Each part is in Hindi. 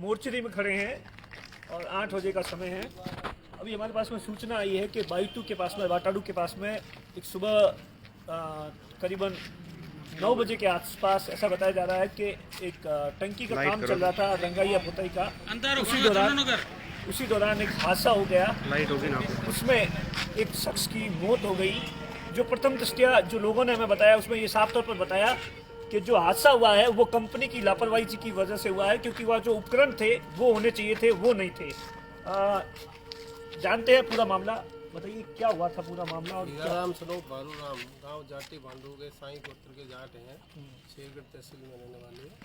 मोर्चरी में खड़े हैं और 8 बजे का समय है। अभी हमारे पास में सूचना आई है कि बाईटू के पास में, वाटाडू के पास में एक सुबह करीबन 9 बजे के आसपास ऐसा बताया जा रहा है कि एक टंकी का काम चल रहा था, रंगाई या पुताई का। उसी दौरान एक हादसा हो गया। उसमें एक शख्स की मौत हो गई। जो प्रथम दृष्टया जो लोगों ने हमें बताया उसमें ये साफ तौर पर बताया कि जो हादसा हुआ है वो कंपनी की लापरवाही की वजह से हुआ है, क्योंकि वह जो उपकरण थे वो होने चाहिए थे वो नहीं थे। जानते हैं पूरा मामला, बताइए क्या हुआ था पूरा मामला। और राम सनोप भारू राम गाँव जाटी भांडू के साईं गोत्र के जाट हैं, शेरगढ़ तहसील में रहने वाले हैं।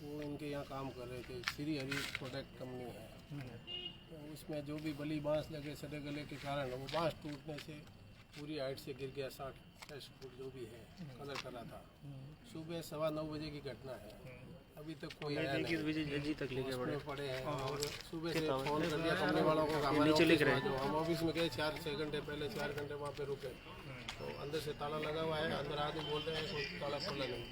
वो इनके यहाँ काम कर रहे थे, श्री हरि प्रोडक्ट कंपनी है। तो उसमें जो भी बली बांस लगे सड़े गले के कारण वो बांस टूटने से पूरी हाइट से गिर गया। 60 फुट जो भी है कलर करा था। सुबह 9:15 बजे की घटना है। अभी तक कोई आया नहीं, तक लेके पड़े हैं। और सुबह से फोन कर दिया कंपनी वालों को, हमारे हम ऑफिस में गए 4-6 घंटे पहले, 4 घंटे वहाँ पे रुके। तो अंदर से ताला लगा हुआ है, अंदर आदमी बोल रहे हैं कोई ताला खोला नहीं।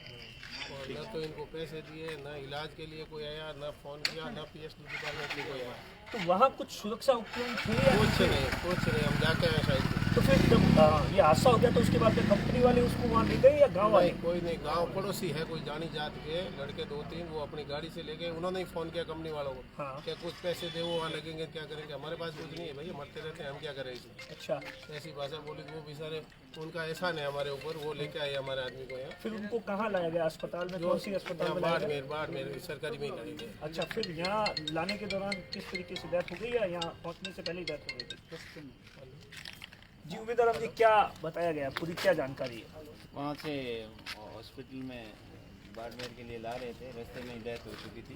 और न तो इनको पैसे दिए, न इलाज के लिए कोई आया, न फोन किया, न पीएसडी डिपार्टमेंट में कोई आया। तो वहाँ कुछ सुरक्षा उपकरण थे? कुछ नहीं, हम जाके आए शायद। तो फिर जब ये हादसा हो गया तो उसके बाद कंपनी वाले उसको वहाँ ले गए या गाँव वाले? कोई नहीं, गांव पड़ोसी है कोई जानी जात के लड़के 2-3, वो अपनी गाड़ी से ले गए। उन्होंने ही फोन किया कंपनी वालों को। हाँ। क्या कुछ पैसे दे, वो वहाँ लगेंगे, क्या करेंगे, हमारे पास कुछ नहीं है भैया, मरते रहते हैं, हम क्या करें इसमें। अच्छा, ऐसी भाषा बोली। वो बेचारे, उनका एहसान है हमारे ऊपर, वो लेके आए हमारे आदमी को यहाँ। फिर उनको कहाँ लाया गया? अस्पताल में? कौन सी अस्पताल में? बाड़मेर सरकारी में ही लाए गए। अच्छा, फिर यहाँ लाने के दौरान किस तरीके से डेथ हो गई या यहाँ पहुँचने से पहले ही डेथ हो गई थी? जी उम्मीदवार, हमने क्या बताया गया, पूरी क्या जानकारी है? वहाँ से हॉस्पिटल में बाड़मेर के लिए ला रहे थे, रास्ते में ही डेथ हो चुकी थी।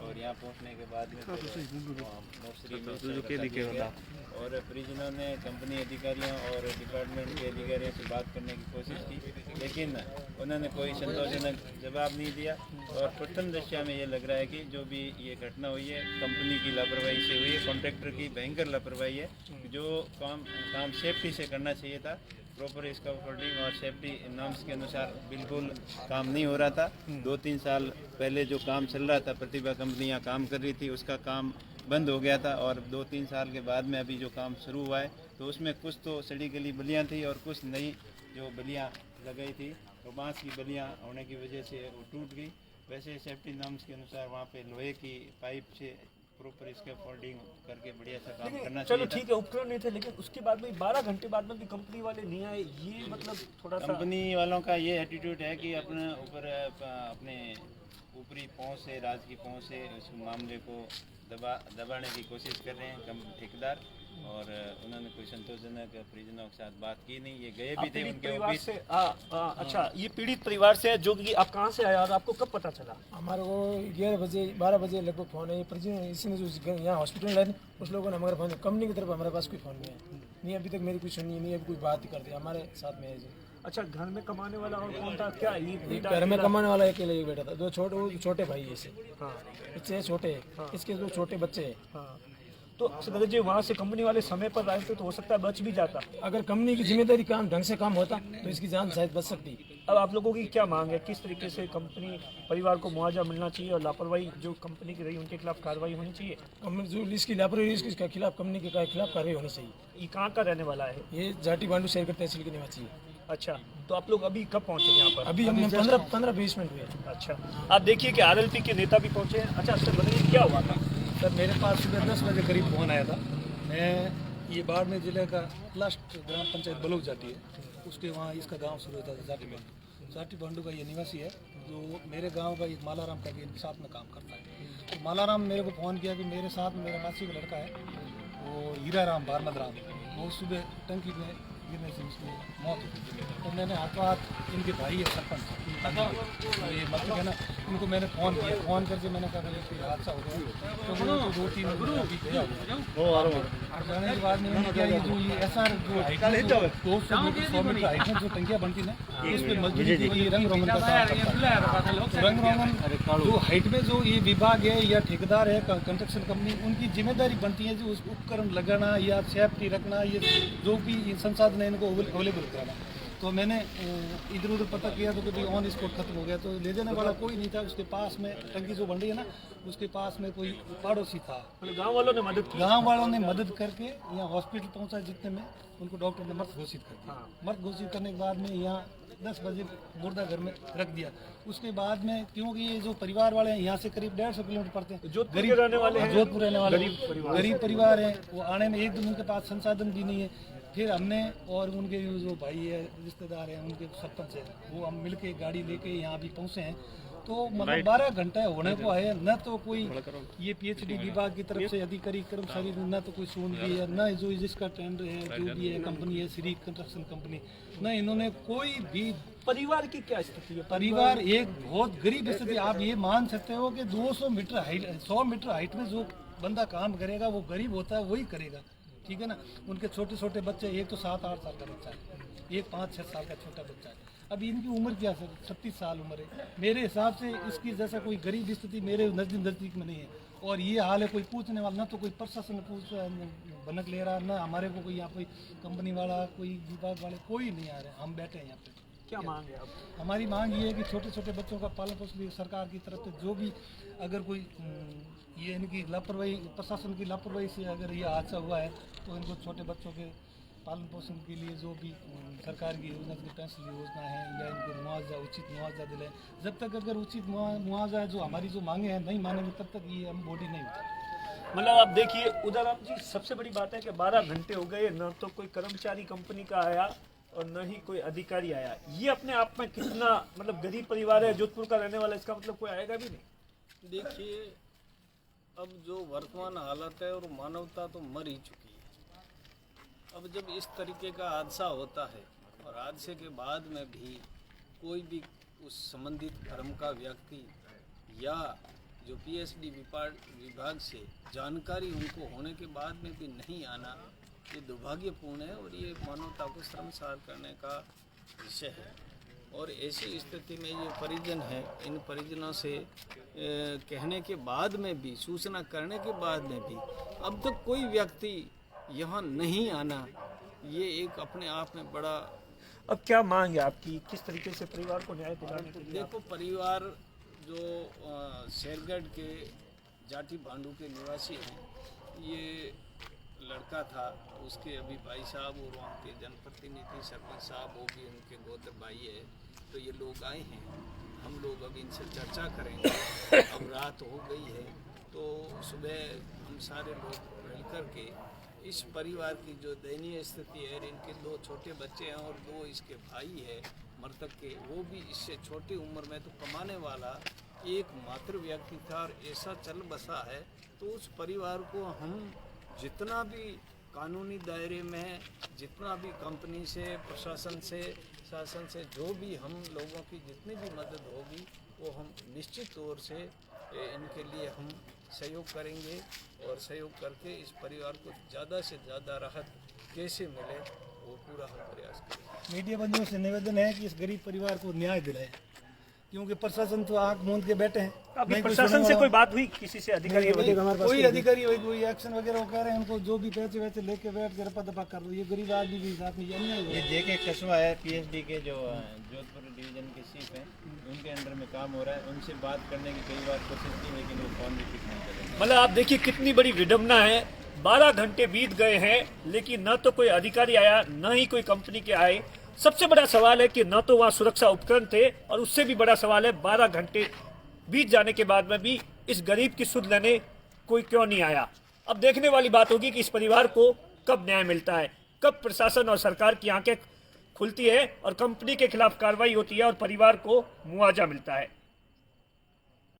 और यहाँ पहुँचने के बाद में मोर्चरी में और परिजनों ने कंपनी अधिकारियों और डिपार्टमेंट के अधिकारियों से बात करने की कोशिश की, लेकिन उन्होंने कोई संतोषजनक जवाब नहीं दिया। और प्रथम दृष्टया में ये लग रहा है कि जो भी ये घटना हुई है कंपनी की लापरवाही से हुई है, कॉन्ट्रैक्टर की भयंकर लापरवाही है। जो काम सेफ्टी से करना चाहिए था, प्रॉपर इसका फोल्डिंग और सेफ्टी नॉर्म्स के अनुसार बिल्कुल काम नहीं हो रहा था। 2-3 साल पहले जो काम चल रहा था, प्रतिभा कंपनी यहाँ काम कर रही थी, उसका काम बंद हो गया था। और 2-3 साल के बाद में अभी जो काम शुरू हुआ है तो उसमें कुछ तो सड़ी गली बलियाँ थी और कुछ नई जो बलियाँ लगाई थी, तो बांस की बलियाँ होने की वजह से वो टूट गई। वैसे सेफ्टी नॉर्म्स के अनुसार वहाँ पे लोहे की पाइप से प्रॉपर इसका फोल्डिंग करके बढ़िया सा काम करना चाहिए। चलो ठीक है, उपकरण नहीं थे, लेकिन उसके बाद में 12 घंटे बाद में भी कंपनी वाले नहीं आए, ये मतलब थोड़ा सा कंपनी वालों का ये एटीट्यूड है कि अपने ऊपर अपने ऊपरी पहुंच से, राज की पहुंच से उस मामले को दबाने की कोशिश कर रहे हैं ठेकेदार। और उन्होंने कोई संतोषजनक परिजनों के साथ बात की नहीं। ये गए भी थे उनके ऑफिस से। अच्छा, ये पीड़ित परिवार से है, जो कि आप कहाँ से आया और आपको कब पता चला? हमारे को 12 बजे लगभग फोन है। परिजन इसी ने जो यहाँ हॉस्पिटल लाइन, उस लोगों ने हमारे फोन, कंपनी की तरफ हमारे पास कोई फोन नहीं है। नहीं अभी तक मेरी कुछ सुनी नहीं, अभी कोई बात ही कर दिया हमारे साथ में है जी। अच्छा, घर में कमाने वाला और कौन था? क्या ये घर में कमाने वाला अकेले एक बेटा था, 2 छोटे भाई है इसे। हाँ, बच्चे छोटे, इसके 2 छोटे बच्चे हैं। हाँ, तो अगर जी वहाँ से कंपनी वाले समय पर आए थे तो हो सकता है बच भी जाता। अगर कंपनी की जिम्मेदारी काम ढंग से काम होता तो इसकी जान शायद बच सकती। अब आप लोगों की क्या मांग है, किस तरीके से कंपनी परिवार को मुआवजा मिलना चाहिए और लापरवाही जो कंपनी की रही उनके खिलाफ कार्रवाई होनी चाहिए? कंपनी जो इसकी लापरवाही इसके खिलाफ, कंपनी के खिलाफ कार्रवाई होनी चाहिए। ये कहाँ का रहने वाला है? ये जाटी भांडू शेरगढ़ तहसील के निवासी है। अच्छा, तो आप लोग अभी कब पहुँचे यहाँ पर? अभी हम 15-20 मिनट हुए। अच्छा, आप देखिए कि आरएलपी के नेता भी पहुँचे हैं। अच्छा सर, बताइए क्या हुआ था? सर मेरे पास सुबह 10 बजे करीब फोन आया था। मैं ये बाड़मेर जिले का लास्ट ग्राम पंचायत बलूक जाती है, उसके वहाँ इसका गांव शुरू होता था जाटी भांडू का ये निवासी है, जो मेरे गांव का एक मालाराम का भी इनके साथ में काम करता है। तो मालाराम मेरे को फ़ोन किया कि मेरे साथ मेरा मासी का लड़का है, वो हीरा राम भारमद राम, वो सुबह टंकी में गिरने से उसकी मौत हो गई। तो मैंने हाथों हाथ इनके भाई है सरपंच, ये मतलब है ना, उनको मैंने फ़ोन किया। फ़ोन करके मैंने कहा कि हादसा हो गया, तो वो तो 2-3 अभी गया और जाने के बाद मैंने क्या ये जो ये SR जो हाइट में 200 मीटर का हाइट में जो टंकियाँ बनती ना, इस पर मजदूरी के लिए रंग रोगन का काम करता है। रंग रोगन जो हाइट में जो ये विभाग है या ठेकेदार है कंस्ट्रक्शन कंपनी, उनकी जिम्मेदारी बनती है जो उस उपकरण लगाना या सेफ्टी रखना, ये जो भी संसाधन है इनको अवेलेबल कराना। तो मैंने इधर उधर पता किया तो कभी ऑन स्पॉट खत्म हो गया, तो ले जाने वाला कोई नहीं था। उसके पास में टंकी जो बन रही है ना, उसके पास में कोई पड़ोसी था। मतलब गांव वालों ने मदद की। गांव वालों ने मदद करके यहाँ हॉस्पिटल पहुंचा, जितने में उनको डॉक्टर ने मृत घोषित कर दिया। मृत घोषित करने के बाद में यहाँ 10 बजे मुर्दा घर में रख दिया। उसके बाद में, क्योंकि ये जो परिवार वाले हैं यहाँ से करीब 150 किलोमीटर पड़ते हैं, जोधपुर के रहने वाले हैं, जोधपुर रहने वाले गरीब परिवार हैं, वो आने में एकदम उनके पास संसाधन भी नहीं है। फिर हमने और उनके जो भाई है, रिश्तेदार हैं, उनके सरपंच है, वो हम मिलके गाड़ी लेके यहाँ अभी पहुँचे हैं। तो मतलब 12 घंटे होने को है, न तो कोई ये PhD विभाग की तरफ से अधिकारी कर्मचारी, न तो कोई सुन भी है, न जो जिसका टेंडर है, जो भी है कंपनी है, श्री कंस्ट्रक्शन कंपनी, न इन्होंने कोई भी। परिवार की क्या स्थिति है? परिवार एक बहुत गरीब स्थिति। आप ये मान सकते हो कि 200 मीटर हाइट, 100 मीटर हाइट में जो बंदा काम करेगा वो गरीब होता है, वही करेगा, ठीक है ना। उनके छोटे छोटे बच्चे, एक तो 7-8 साल का बच्चा है, एक 5-6 साल का छोटा बच्चा है। अभी इनकी उम्र क्या है? 36 साल उम्र है। मेरे हिसाब से इसकी जैसा कोई गरीब स्थिति मेरे नज़दीक में नहीं है। और ये हाल है, कोई पूछने वाला, ना तो कोई प्रशासन भनक ले रहा, ना हमारे को कोई यहाँ कोई कंपनी वाला, कोई विभाग वाले, कोई नहीं आ रहे। हम बैठे हैं यहाँ पे। क्या मांग है आप? हमारी मांग ये है कि छोटे छोटे बच्चों का पालन पोषण सरकार की तरफ से जो भी, अगर कोई ये इनकी लापरवाही, प्रशासन की लापरवाही से अगर ये हादसा हुआ है, तो इनको छोटे बच्चों के पालन पोषण के लिए जो भी सरकार की योजना, की पेंशन योजना है, या इनको मुआवजा, उचित मुआवजा दिलाएं। जब तक अगर उचित मुआवजा है, जो हमारी जो मांगे हैं, नहीं मानेंगे, तब तक ये हम बॉडी नहीं उतारेंगे। मतलब आप देखिए उदाराम जी, सबसे बड़ी बात है कि 12 घंटे हो गए, न तो कोई कर्मचारी कंपनी का आया और न ही कोई अधिकारी आया। ये अपने आप में कितना, मतलब गरीब परिवार है, जोधपुर का रहने वाला, इसका मतलब कोई आएगा भी नहीं। देखिए, अब जो वर्तमान हालत है और मानवता तो मर ही चुकी है। अब जब इस तरीके का हादसा होता है और हादसे के बाद में भी कोई भी उस संबंधित फर्म का व्यक्ति या जो PhD विभाग से जानकारी उनको होने के बाद में भी नहीं आना, ये दुर्भाग्यपूर्ण है और ये मानवता को शर्मसार करने का विषय है। और ऐसी स्थिति में ये परिजन हैं, इन परिजनों से कहने के बाद में भी, सूचना करने के बाद में भी अब तक कोई व्यक्ति यहाँ नहीं आना, ये एक अपने आप में बड़ा। अब क्या मांग है आपकी, किस तरीके से परिवार को न्याय दिलाने के लिए? देखो, परिवार जो शेरगढ़ के जाटी भांडू के निवासी हैं, ये लड़का था, उसके अभी भाई साहब और वहाँ के जनप्रतिनिधि सरपंच साहब, वो भी उनके गोत्र भाई है। तो ये लोग आए हैं, हम लोग अब इनसे चर्चा करेंगे। अब रात हो गई है, तो सुबह हम सारे लोग मिल कर के इस परिवार की जो दयनीय स्थिति है, इनके 2 छोटे बच्चे हैं और 2 इसके भाई है मृतक के, वो भी इससे छोटी उम्र में तो कमाने वाला एक मात्र व्यक्ति था और ऐसा चल बसा है। तो उस परिवार को हम जितना भी कानूनी दायरे में, जितना भी कंपनी से, प्रशासन से, शासन से जो भी हम लोगों की जितनी भी मदद होगी, वो हम निश्चित तौर से इनके लिए हम सहयोग करेंगे और सहयोग करके इस परिवार को ज़्यादा से ज़्यादा राहत कैसे मिले, वो पूरा हम प्रयास करेंगे। मीडिया बंधुओं से निवेदन है कि इस गरीब परिवार को न्याय दिलाए, क्योंकि प्रशासन तो आंख मूंद के बैठे हैं। अभी प्रशासन से कोई बात हुई किसी से? अधिकारी कोई अधिकारी कोई एक्शन वगैरह वो कह रहे हैं, उनको जो भी पैसे वैसे लेके बैठ के रपा दपा कर दो। ये गरीब आदमी भी साथ में ये JK कस्बा है, PhD के जो जोधपुर डिवीजन के चीफ हैं, उनके अंडर में काम हो रहा है। उनसे बात करने की कई बार कोशिश की, लेकिन वो फोन भी पिक नहीं कर रहे। मतलब आप देखिए कितनी बड़ी विडम्बना है। 12 घंटे बीत गए हैं, लेकिन न तो कोई अधिकारी आया, न ही कोई कंपनी के आए। सबसे बड़ा सवाल है कि न तो वहाँ सुरक्षा उपकरण थे, और उससे भी बड़ा सवाल है 12 घंटे बीत जाने के बाद में भी इस गरीब की सुध लेने कोई क्यों नहीं आया। अब देखने वाली बात होगी कि इस परिवार को कब न्याय मिलता है, कब प्रशासन और सरकार की आंखें खुलती है और कंपनी के खिलाफ कार्रवाई होती है और परिवार को मुआवजा मिलता है।